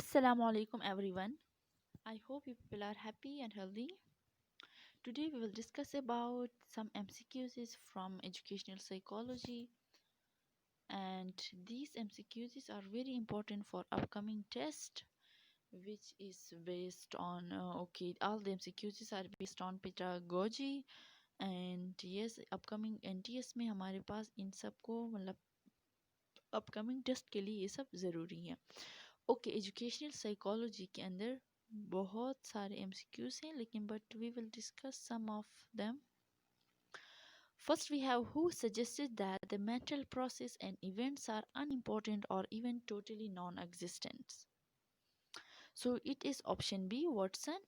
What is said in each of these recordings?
Assalamu alaikum everyone. I hope you people are happy and healthy. Today we will discuss about some MCQs from educational psychology, and these MCQs are very important for upcoming test, which is based on all the MCQs are based on pedagogy. And yes, upcoming NTS में हमारे पास इन सब को मतलब upcoming test के लिए ये सब ज़रूरी है. ओके, एजुकेशनल साइकोलॉजी के अंदर बहुत सारे एमसीक्यूज हैं, लेकिन but we will discuss some of them. First, we have who suggested that the mental process and events are unimportant or even totally non-existent. So it is option B, Watson,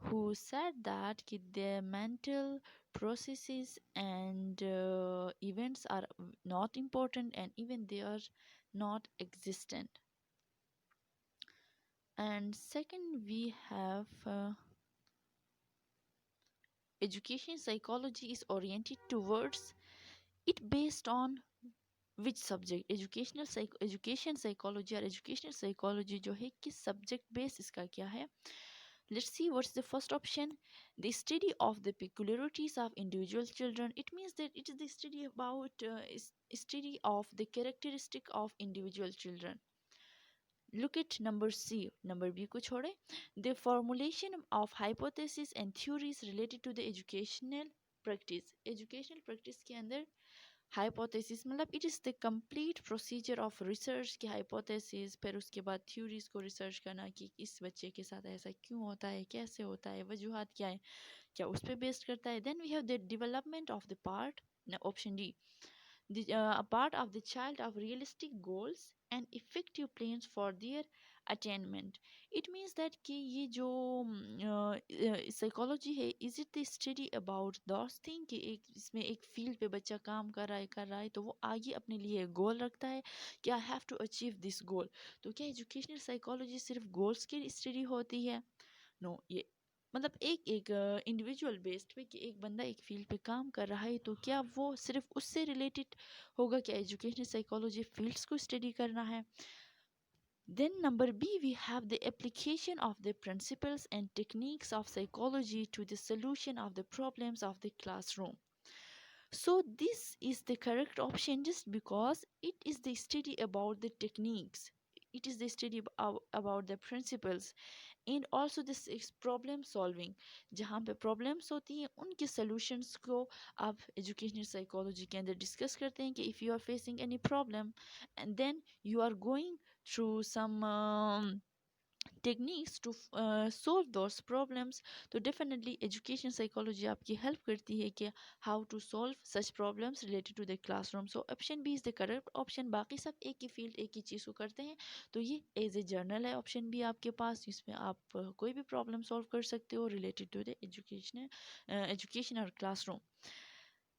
who said that the mental processes and events are not important and even they are not existent. And second, we have education psychology is oriented towards it based on which subject. Education psychology or educational psychology जो है किस subject base इसका क्या है. Let's see what's the first option. The study of the peculiarities of individual children. It means that it is the study about study of the characteristic of individual children. Look at number C. Number B को छोड़े. The formulation of hypotheses and theories related to the educational practice. Educational practice के अंदर hypothesis मतलब it is the complete procedure of research की hypothesis, फिर उसके बाद theories को research करना कि इस बच्चे के साथ ऐसा क्यों होता है, कैसे होता है, वजूहात क्या है, क्या उस पर based करता है. Then we have the development of the part. Option D, a part of the child of realistic goals and effective plans for their attainment. It means that कि ये जो साइकोलॉजी है, is it the study about those thing कि एक इसमें एक field पे बच्चा काम कर रहा है तो वो आगे अपने लिए गोल रखता है कि I have to achieve this goal. तो क्या एजुकेशनल साइकोलॉजी सिर्फ गोल्स की स्टडी होती है? नो, ये मतलब एक एक इंडिविजुअल बेस्ड पे कि एक बंदा एक फील्ड पे काम कर रहा है तो क्या वो सिर्फ उससे रिलेटेड होगा? क्या एजुकेशनल साइकोलॉजी फील्ड्स को स्टडी करना है? Then number B, we have the application of the principles and techniques of psychology to the solution of the problems of the classroom. So this is the correct option just because it is the study about the techniques. It is the study about the principles and also this is problem solving. जहाँ पे problems होती हैं उनके solutions को आप educational psychology के अंदर discuss करते हैं कि if you are facing any problem and then you are going through some techniques to solve those problems. तो definitely education psychology आपकी help करती है कि how to solve such problems related to the classroom. So option B is the correct option. बाकी सब एक ही field एक ही चीज़ को करते हैं. तो ये एज ए जर्नल है option B आपके पास, जिसमें आप कोई भी problem solve कर सकते हो related to the education or classroom.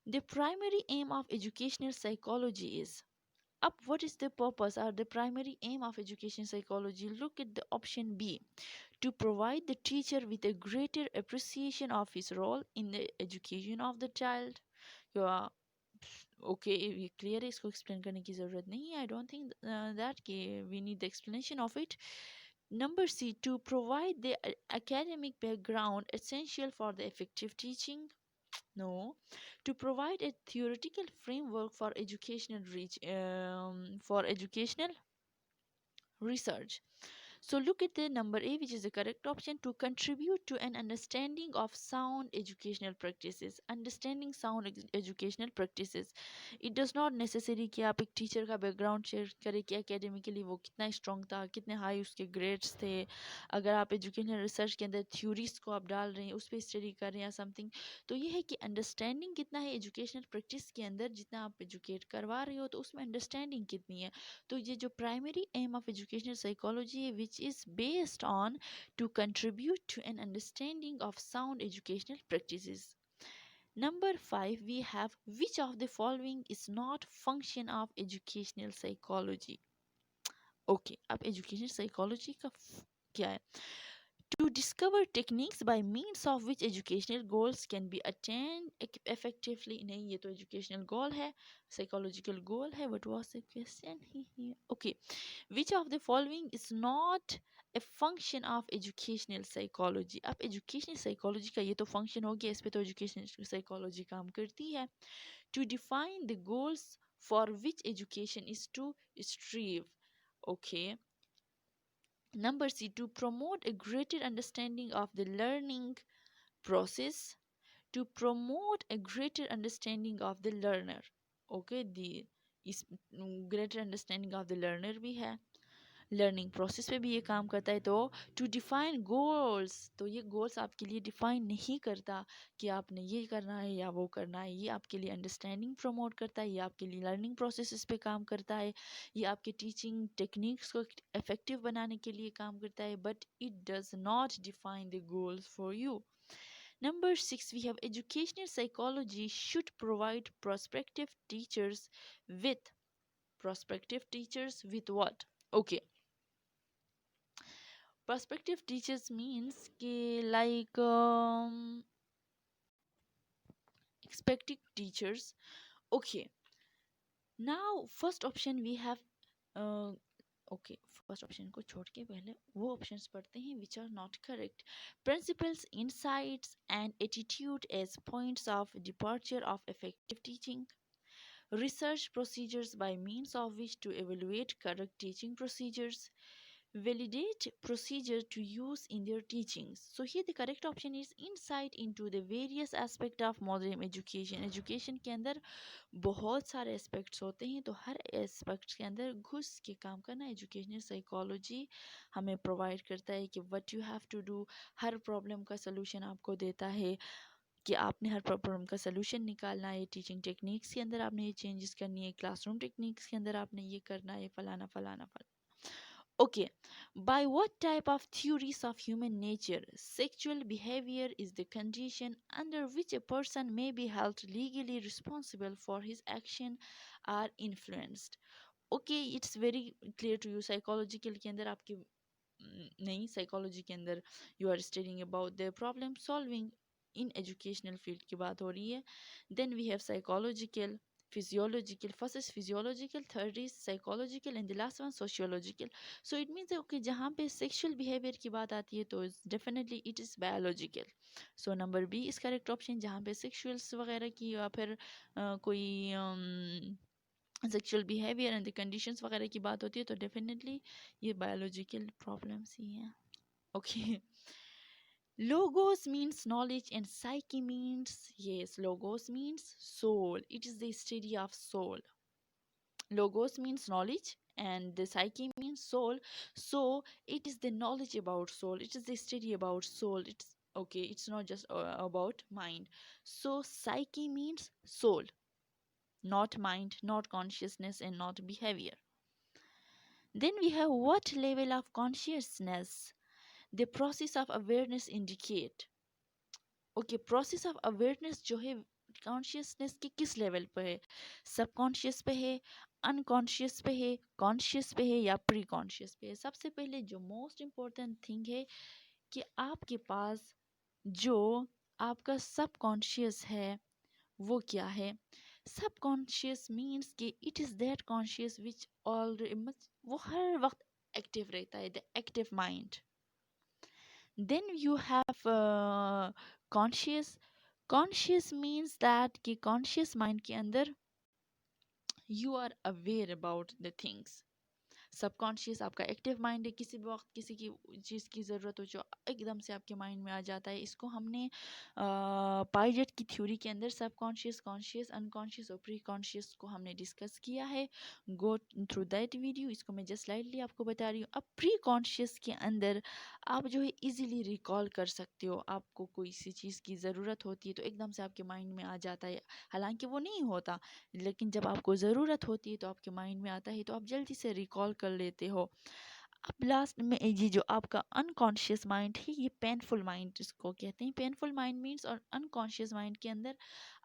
The primary aim of educational psychology is up. What is the purpose or the primary aim of education psychology? Look at the option B, to provide the teacher with a greater appreciation of his role in the education of the child. Yeah, okay, ये clear है, इसको explain करने की ज़रूरत नहीं है. I don't think that we need the explanation of it. Number C, to provide the academic background essential for the effective teaching. No, to provide a theoretical framework for educational research. So look at the number A, which is the correct option, to contribute to an understanding of sound educational practices. Understanding sound educational practices. It does not necessary कि आप एक teacher का background share करें कि academically वो कितना strong था, कितने हाई उसके ग्रेड्स थे. अगर आप एजुकेशनल रिसर्च के अंदर थ्योरीज को आप डाल रहे हैं, उस पर स्टडी कर रहे हैं या समथिंग, तो ये है कि अंडरस्टैंडिंग कितना है एजुकेशनल प्रैक्टिस के अंदर, जितना आप एजुकेट करवा रहे हो तो उसमें अंडरस्टैंडिंग कितनी है. तो ये जो primary aim of educational psychology है, which is based on to contribute to an understanding of sound educational practices. Number 5, we have which of the following is not function of educational psychology. Okay, अब educational psychology का क्या है? To discover techniques by means of which educational goals can be attained effectively. नहीं, ये तो educational goal है, psychological goal है. What was the question here? Okay, which of the following is not a function of educational psychology? अब educational psychology का ये तो function हो गया, इस पे तो educational psychology काम करती है. To define the goals for which education is to strive. Okay. Number C, to promote a greater understanding of the learning process. To promote a greater understanding of the learner. Okay, the is greater understanding of the learner भी है. Learning process पे भी ये काम करता है. तो to define goals, तो ये गोल्स आपके लिए डिफाइन नहीं करता कि आपने ये करना है या वो करना है. ये आपके लिए अंडरस्टैंडिंग प्रमोट करता है, ये आपके लिए लर्निंग प्रोसेस पे काम करता है, ये आपके टीचिंग टेक्निक्स को इफेक्टिव बनाने के लिए काम करता है. But it does not define the goals for you. Number 6, we have educational psychology should provide prospective teachers with what? Okay. Prospective teachers means कि like expecting teachers. Okay. Now first option we have uh, okay, first option को छोड़ के पहले वो options पढ़ते हैं which are not correct. Principles, insights and attitude as points of departure of effective teaching. Research procedures by means of which to evaluate correct teaching procedures. Validate procedure to use in their teachings. So here the correct option is insight into the various aspect of modern education. Education के अंदर बहुत सारे aspects होते हैं, तो हर aspects के अंदर घुस के काम करना educational psychology हमें provide करता है कि what you have to do. Her problem का solution आपको देता है कि आपने हर प्रॉब्लम का सलूशन निकालना है. टीचिंग टेक्निक्स के अंदर आपने ये चेंजेस करनी है, क्लासरूम टेक्निक्स के अंदर आपने ये करना है, फलाना फलाना फलाना. Okay, by what type of theories of human nature sexual behavior is the condition under which a person may be held legally responsible for his action or influenced? Okay, it's very clear to you. Psychological के अंदर आपके नहीं, psychology के अंदर you are studying about the problem solving. In educational field की बात हो रही है. Then we have psychological, physiological. First is physiological, third is psychological, and the last one sociological. So it means okay, जहाँ पे sexual behavior की बात आती है तो definitely it is biological. So number B is correct option. जहाँ पे sexuals वगैरह की या फिर कोई sexual behaviour and the conditions वगैरह की बात होती है तो डेफिनेटली ये बायोलॉजिकल प्रॉब्लम्स ही हैं. Okay. Logos means knowledge and psyche means, yes, logos means soul. It is the study of soul. Logos means knowledge and the psyche means soul. So it is the knowledge about soul. It is the study about soul. It's okay. It's not just about mind. So psyche means soul, not mind, not consciousness, and not behavior. Then we have what level of consciousness the process of awareness indicate. Okay, process of awareness जो है consciousness के किस level पे है? Subconscious पे है, unconscious पे है, conscious पे है या pre-conscious पे है? सबसे पहले जो most important thing है कि आपके पास जो आपका subconscious है वो क्या है? Subconscious means कि it is that conscious which already वो हर वक्त active रहता है, the active mind. Then you have conscious. Conscious means that कि conscious mind के अंदर you are aware about the things. Subconscious आपका एक्टिव माइंड है, किसी भी वक्त किसी की चीज़ की ज़रूरत हो जो एकदम से आपके माइंड में आ जाता है. इसको हमने पाइजेट की थ्योरी के अंदर सबकॉन्शियस, कॉन्शियस, अनकॉन्शियस और प्री कॉन्शियस को हमने डिस्कस किया है. Go through that video. इसको मैं जस्ट स्लाइडली आपको बता रही हूँ. अब प्री कॉन्शियस के अंदर आप जो है इजीली रिकॉल कर सकते हो. आपको कोई सी चीज़ की ज़रूरत होती है तो एकदम से आपके माइंड में आ जाता है, हालांकि वो नहीं होता, लेकिन जब आपको ज़रूरत होती है तो आपके माइंड में आता है तो आप जल्दी से रिकॉल कर लेते हो. अब लास्ट में ये जो आपका अनकॉन्शियस माइंड है, ये पेनफुल माइंड इसको कहते हैं. पेनफुल माइंड मीन्स और अनकॉन्शियस माइंड के अंदर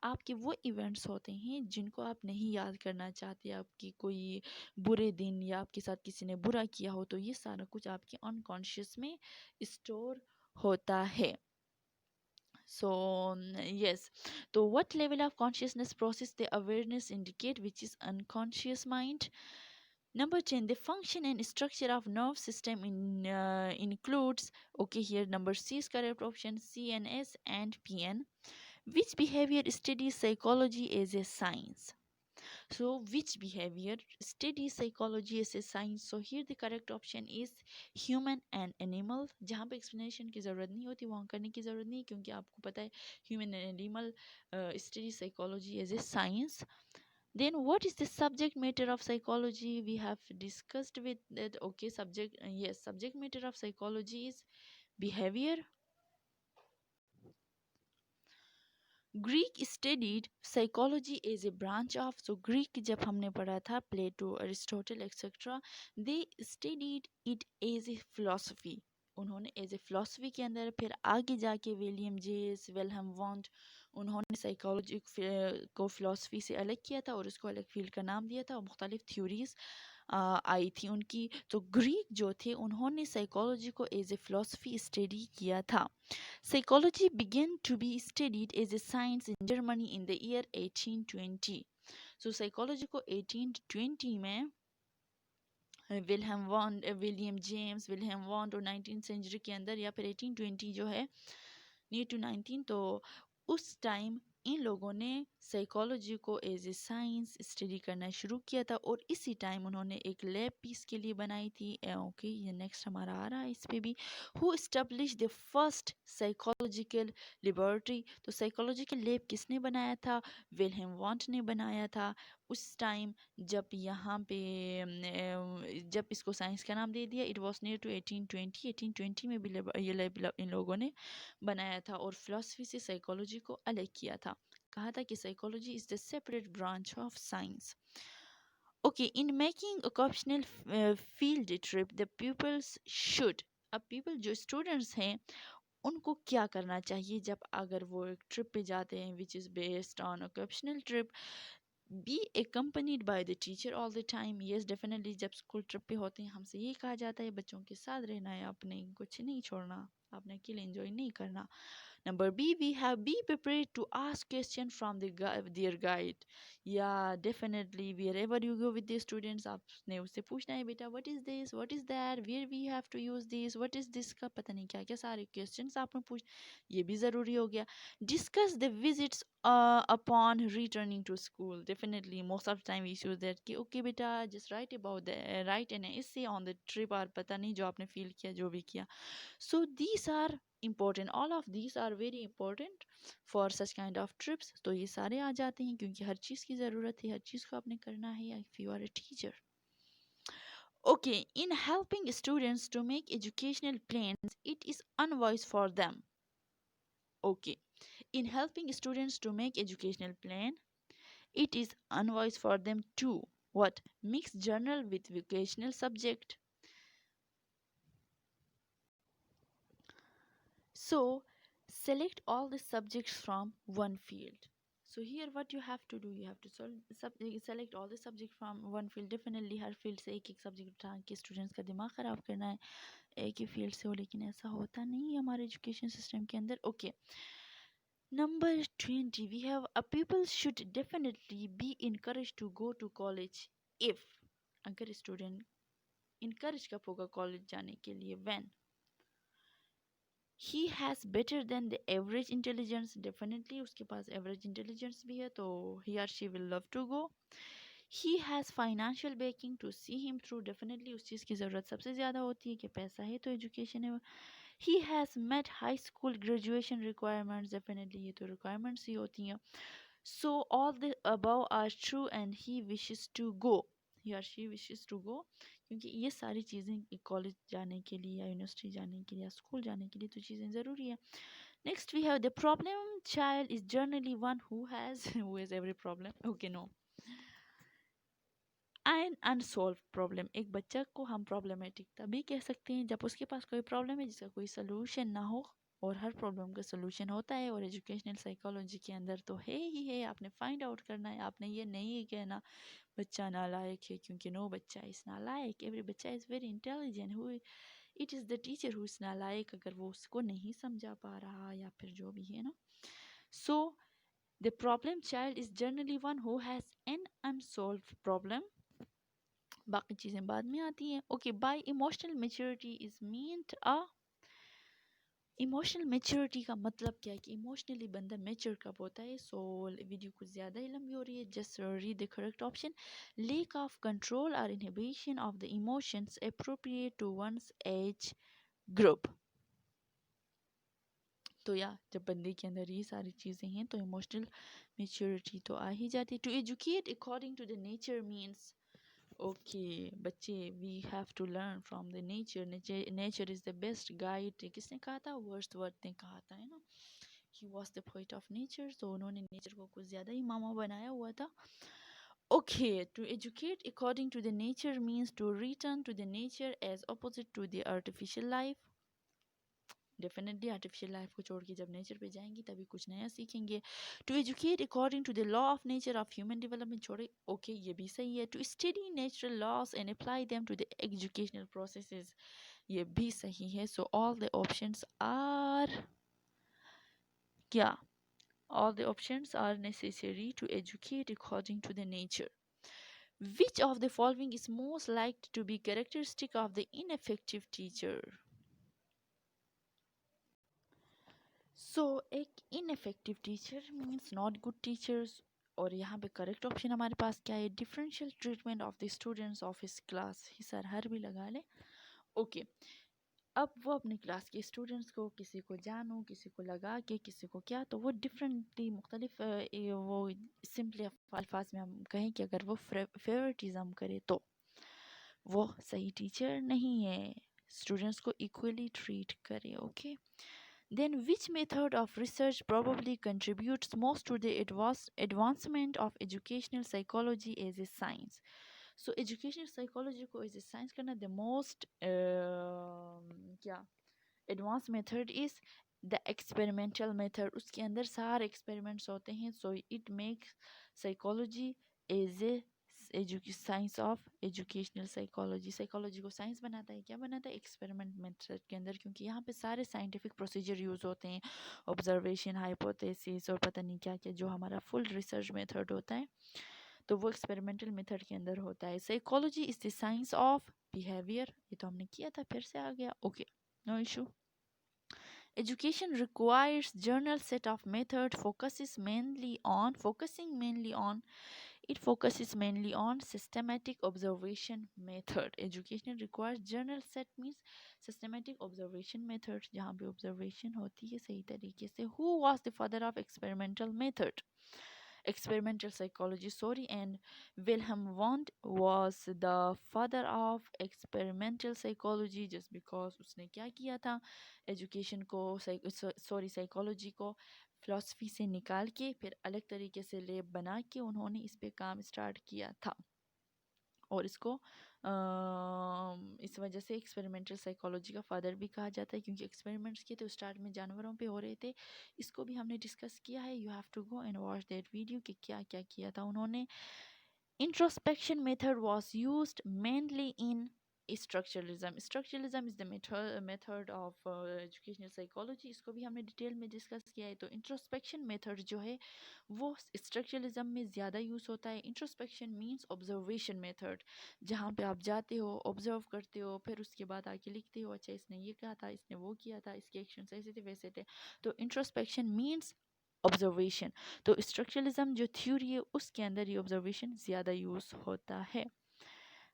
आपके वो इवेंट्स होते हैं जिनको आप नहीं याद करना चाहते. आपकी कोई बुरे दिन या आपके साथ किसी ने बुरा किया हो तो ये सारा कुछ आपके अनकॉन्शियस में स्टोर होता है. So yes, so what level of consciousness process the awareness indicate, which is unconscious mind? Number 10, the function and structure of nerve system includes, okay, here number C is correct option, CNS and PN. Which behavior studies psychology as a science? So, which behavior studies psychology as a science? So, here the correct option is human and animal. जहाँ पे explanation की ज़रूरत नहीं होती वहाँ करने की ज़रूरत नहीं, क्योंकि आपको पता है human and animal study psychology as a science. Then, what is the subject matter of psychology? We have discussed with that. Okay, yes, subject matter of psychology is behavior. Greek studied psychology as a branch of, so Greek जब हमने पढ़ा था Plato Aristotle etcetera, they studied it as a philosophy. उन्होंने as a philosophy के अंदर फिर आगे जाके विलियम जेस विल्हेम वॉन्ट उन्होंने साइकोलॉजी को फिलोसफी से अलग किया था और उसको अलग फील्ड का नाम दिया था और मुख्तलिफ थ्योरीज आई थी उनकी. तो ग्रीक जो थे उन्होंने साइकोलॉजी को एज ए फिलोसफी स्टडी किया था. Psychology began to be studied as a science in Germany in the year 1820. So psychology को 1820 में विलियम जेम्स विलियम वॉन्ड और 19th सेंचुरी के अंदर या फिर 1820 जो है नियर टू 19, तो उस टाइम इन लोगों ने साइकोलॉजी को एज ए साइंस स्टडी करना शुरू किया था और इसी टाइम उन्होंने एक लैब पीस के लिए बनाई थी. ओके, ये नेक्स्ट हमारा आ रहा है इस पे भी. Who establish the first psychological laboratory? तो साइकोलॉजिकल लैब किसने बनाया था? विल्हेम वॉन्ट ने बनाया था. उस टाइम जब यहाँ पे जब इसको साइंस का नाम दे दिया, इट वॉज नियर टू 1820. 1820 में भी ये लैब इन लोगों ने बनाया था और फिलोसफी से साइकोलॉजी को अलग किया था. कहा था कि psychology is the separate branch of science. Okay, in making occupational field trip the peoples should, अब पीपल जो स्टूडेंट्स हैं उनको क्या करना चाहिए जब अगर वो एक ट्रिप पे जाते हैं which is based on occupational trip? Be accompanied by the teacher all the time. yes definitely, जब स्कूल ट्रिप पे होते हैं हमसे ये कहा जाता है बच्चों के साथ रहना है, आपने कुछ नहीं छोड़ना, आपने अकेले एंजॉय नहीं करना. Number B, we have be prepared to ask question from their guide. Yeah, definitely. Wherever you go with the students, आपने उससे पूछना है बेटा what is this, what is that, where we have to use this, what is this का पता नहीं क्या क्या सारे questions आपने पूछ, ये भी ज़रूरी हो गया. Discuss the visits upon returning to school. Definitely, most of the time we use that कि okay बेटा just write an essay on the trip और पता नहीं जो आपने feel किया जो भी किया. So these are important, all of these are very important for such kind of trips. तो ये सारे आ जाते हैं क्योंकि हर चीज़ की ज़रूरत है, हर चीज़ को आपने करना है if you are a teacher. Okay, in helping students to make educational plans, it is unwise for them. Okay, in helping students to make educational plan, it is unwise for them to what? Mix journal with vocational subject. So select all the subjects from one field. So here what you have to do, you have to select all the subject from one field. Definitely her field से एक एक subject उठा के students का दिमाग ख़राब करना है एक ही field से हो, लेकिन ऐसा होता नहीं है हमारे education system के अंदर. Okay. Number 20, we have a people should definitely be encouraged to go to college if, अगर student encourage कब होगा college जाने के लिए? When he has better than the average intelligence. Definitely उसके पास average intelligence भी है तो he or she will love to go. He has financial backing to see him through. Definitely उस चीज़ की ज़रूरत सबसे ज़्यादा होती है कि पैसा है तो education है. He has met high school graduation requirements. Definitely ये तो requirements ही होती हैं. So all the above are true and he wishes to go. He or she wishes to go क्योंकि ये सारी चीज़ें कॉलेज जाने के लिए या यूनिवर्सिटी जाने के लिए या स्कूल जाने के लिए तो चीज़ें ज़रूरी है. Next we have the problem child is generally one who has every problem. Okay, no, an unsolve problem. एक बच्चा को हम प्रॉब्लमेटिक तभी कह सकते हैं जब उसके पास कोई प्रॉब्लम है जिसका कोई सलूशन ना हो, और हर प्रॉब्लम का सलूशन होता है. और एजुकेशनल साइकोलॉजी के अंदर तो है ही है, आपने फाइंड आउट करना है. आपने ये नहीं कहना बच्चा नालायक है क्योंकि नो बच्चा इज़ नालायक. एवरी बच्चा is very intelligent. Who it is the teacher who is नालायक, अगर वो उसको नहीं समझा पा रहा या फिर जो भी है ना. So the problem child is generally one who has an unsolved problem. बाकी चीज़ें बाद में आती हैं. Okay, by emotional maturity is meant a, emotional maturity का मतलब क्या है कि इमोशनली बंदा मेच्योर कब होता है. सो वीडियो कुछ ज़्यादा ही लंबी हो रही है. Just read the correct option. Lack of control और inhibition of the emotions appropriate to one's age group. तो या जब बंदे के अंदर ये सारी चीज़ें हैं तो इमोशनल मेच्योरिटी तो आ ही जाती है. To educate according to the nature means, okay बच्चे, we have to learn from the nature. Nature is the best guide. किसने कहा था? वर्ड्सवर्थ ने कहा था, है ना. He was the poet of nature. तो उन्होंने नेचर को कुछ ज़्यादा ही मामा बनाया हुआ था. Okay, to educate according to the nature means to return to the nature as opposite to the artificial life. Definitely artificial life को छोड़ के जब नेचर पे जाएंगी तभी कुछ नया सीखेंगे. To educate according to the law of nature of human development छोड़े. ओके, ये भी सही है. To study natural laws and apply them to the educational processes, ये भी सही है. So all the options are क्या? All the options are necessary to educate according to the nature. Which of the following is most likely to be characteristic of the ineffective teacher? So एक ineffective teacher means not good teachers. और यहाँ पे correct option हमारे पास क्या है? Differential treatment of the students of his class. ही सर हर भी लगा ले. ओके, अब वो अपनी क्लास के स्टूडेंट्स को, किसी को जानो, किसी को लगा के, किसी को क्या, तो वो डिफरेंटली मुख्तलिफ वो सिंपली अल्फाज में हम कहें कि अगर वो फेवरेटिज्म करे तो वो सही टीचर नहीं है. स्टूडेंट्स को इक्वली ट्रीट करे. Okay, then which method of research probably contributes most to the advancement of educational psychology as a science? So educational psychology को as a science करना the most क्या advanced method is the experimental method. उसके अंदर सारे experiments होते हैं. So it makes psychology as a science of educational psychology. Psychology को science बनाता है. क्या बनाता है? एक्सपेरिमेंट मेथड के अंदर, क्योंकि यहाँ पे सारे साइंटिफिक प्रोसीजर यूज़ होते हैं. ऑब्जर्वेशन, हाइपोथेसिस और पता नहीं क्या क्या, जो हमारा फुल रिसर्च मेथड होता है तो वो एक्सपेरिमेंटल मेथड के अंदर होता है. Psychology is the science of behaviour. ये तो हमने किया था, फिर से आ गया. Okay, no issue. Education requires general set of method it focuses mainly on systematic observation method. Education requires general set means systematic observation method, जहाँ पे observation होती है सही तरीके से. Who was the father of experimental psychology? Sorry, and Wilhelm Wundt was the father of experimental psychology just because उसने क्या किया था? एजुकेशन को साइकोलॉजी को फिलॉसफी से निकाल के फिर अलग तरीके से लैब बना के उन्होंने इस पे काम स्टार्ट किया था. और इसको इस वजह से एक्सपेरिमेंटल साइकोलॉजी का फादर भी कहा जाता है, क्योंकि एक्सपेरिमेंट्स किए तो स्टार्ट में जानवरों पे हो रहे थे. इसको भी हमने डिस्कस किया है. You have to go and watch that video कि क्या क्या किया था उन्होंने. Introspection method was used mainly in structuralism. Structuralism is the method of educational psychology. इसको भी हमने डिटेल में डिस्कस किया है. तो इंट्रोस्पेक्शन मेथड जो है वो स्ट्रक्चरलिज्म में ज़्यादा यूज़ होता है. इंट्रोस्पेक्शन मीन्स ऑब्जर्वेशन मेथड, जहाँ पे आप जाते हो, ऑब्जर्व करते हो, फिर उसके बाद आके लिखते हो, अच्छा इसने ये कहा था, इसने वो किया था, इसके एक्शन ऐसे थे वैसे थे. तो इंट्रोस्पेक्शन मीन्स ऑब्जर्वेशन. तो स्ट्रक्चरलिज्म जो थ्योरी है उसके अंदर ये ऑब्जर्वेशन ज़्यादा यूज़ होता है.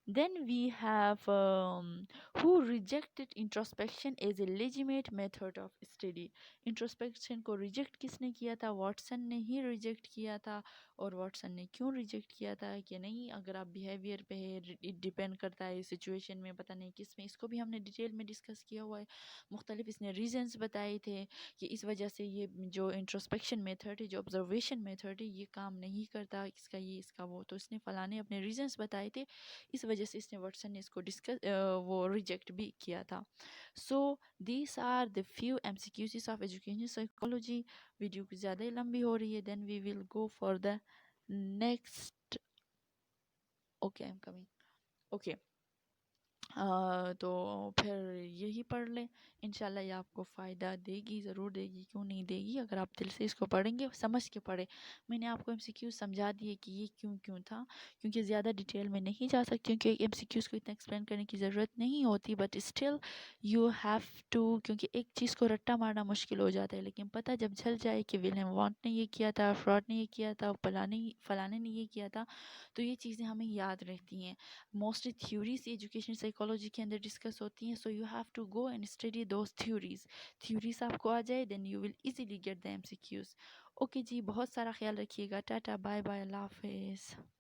Then we have who rejected introspection as a legitimate method of study. Introspection को reject किसने किया था? वाटसन ने ही reject किया था. और वाटसन ने क्यों reject किया था? कि नहीं, अगर आप बिहेवियर पे है, it depend करता है सिचुएशन में, पता नहीं किस में. इसको भी हमने डिटेल में डिस्कस किया हुआ है. मुख्तलिफ इसने रीजंस बताए थे कि इस वजह से ये जो इंट्रोस्पेक्शन मेथड है, जो ऑब्जर्वेशन मेथड है, ये काम नहीं करता, इसका ये इसका वो. तो इसने फलाने अपने रीजंस बताए थे, इस वजह से इसने वाटसन ने इसको डिस्कस वो रिजेक्ट भी किया था. So these are the few MCQs of education psychology. Video की ज़्यादा ही लंबी हो रही है. Then we will go for the next. Okay, I am coming. Okay, तो फिर यही पढ़ लें। इंशाल्लाह ये आपको फ़ायदा देगी, ज़रूर देगी, क्यों नहीं देगी अगर आप दिल से इसको पढ़ेंगे, समझ के पढ़ें। मैंने आपको एमसीक्यू समझा दिए कि ये क्यों क्यों था, क्योंकि ज़्यादा डिटेल में नहीं जा सकती, क्योंकि एमसीक्यूज़ को इतना एक्सप्लेन करने की ज़रूरत नहीं होती, but still you have to, क्योंकि एक चीज़ को रट्टा मारना मुश्किल हो जाता है, लेकिन पता जब चल जाए कि विलियम वॉन्ट ने ये किया था, फ्रॉड ने ये किया था, फलाने ने ये किया था, तो ये चीज़ें हमें याद रहती हैं। मोस्टली थ्योरीज एजुकेशन साइकोलॉजी के अंदर डिस्कस होती हैं, so you have to go and study those theories आपको आ जाए, then you will easily get the MCQs. Okay जी, बहुत सारा ख्याल रखिएगा, टाटा बाय बाय, अल्लाह हाफिज़।